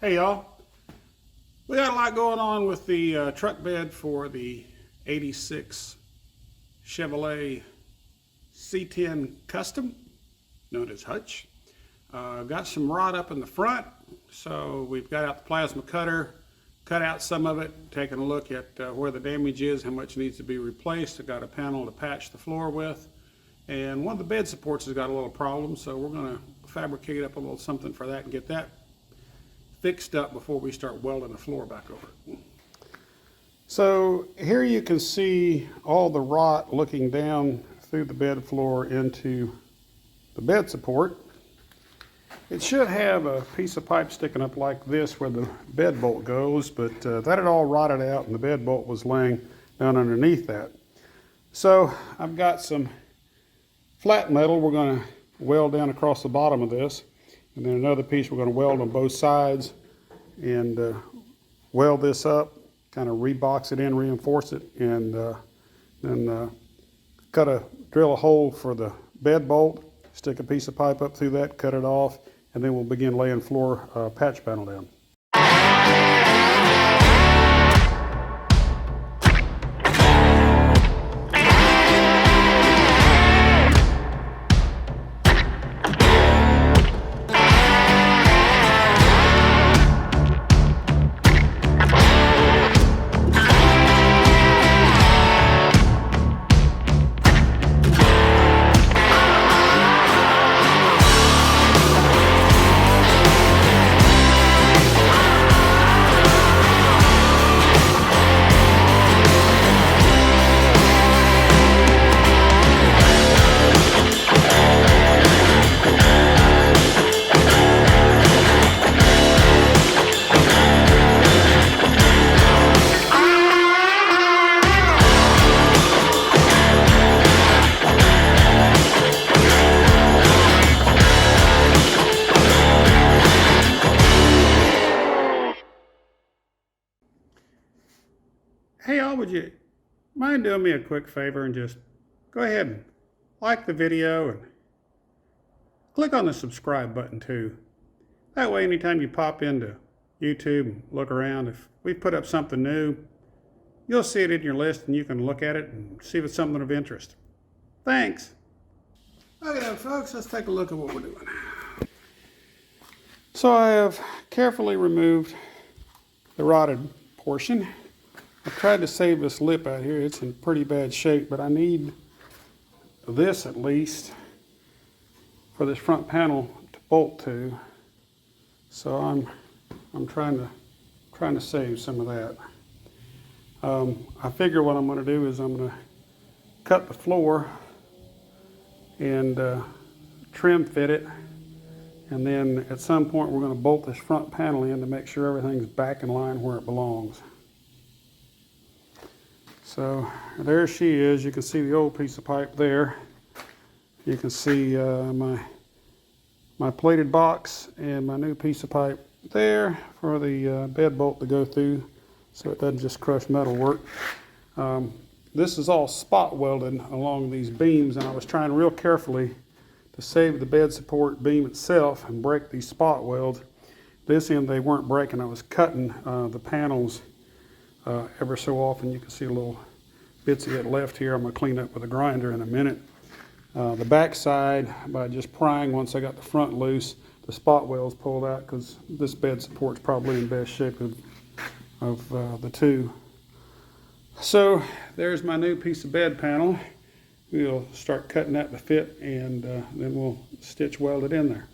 Hey y'all, we got a lot going on with the truck bed for the 86 Chevrolet C10 Custom, known as Hutch. Got some rot up in the front, so we've got out the plasma cutter, cut out some of it, taking a look at where the damage is, how much needs to be replaced. I've got a panel to patch the floor with, and one of the bed supports has got a little problem, so we're going to fabricate up a little something for that and get that fixed up before we start welding the floor back over. So here you can see all the rot looking down through the bed floor into the bed support. It should have a piece of pipe sticking up like this where the bed bolt goes, but that had all rotted out and the bed bolt was laying down underneath that. So I've got some flat metal we're going to weld down across the bottom of this. And then another piece we're going to weld on both sides and weld this up, kind of rebox it in, reinforce it, and then drill a hole for the bed bolt, stick a piece of pipe up through that, cut it off, and then we'll begin laying floor patch panel down. Hey y'all, would you mind doing me a quick favor and just go ahead and like the video and click on the subscribe button too. That way anytime you pop into YouTube and look around, if we put up something new, you'll see it in your list and you can look at it and see if it's something of interest. Thanks. Okay then folks, let's take a look at what we're doing. So I have carefully removed the rotted portion. I've tried to save this lip out here. It's in pretty bad shape, but I need this at least for this front panel to bolt to. So I'm trying to save some of that. I figure what I'm going to do is I'm going to cut the floor and trim fit it, and then at some point we're going to bolt this front panel in to make sure everything's back in line where it belongs. So there she is. You can see the old piece of pipe there. You can see my plated box and my new piece of pipe there for the bed bolt to go through so it doesn't just crush metal work. This is all spot welded along these beams, and I was trying real carefully to save the bed support beam itself and break these spot welds. This end they weren't breaking. I was cutting the panels ever so often. You can see a little bits of it left here. I'm going to clean up with a grinder in a minute. The back side, by just prying once I got the front loose, the spot welds pulled out because this bed support's probably in best shape of the two. So there's my new piece of bed panel. We'll start cutting that to fit, and then we'll stitch weld it in there.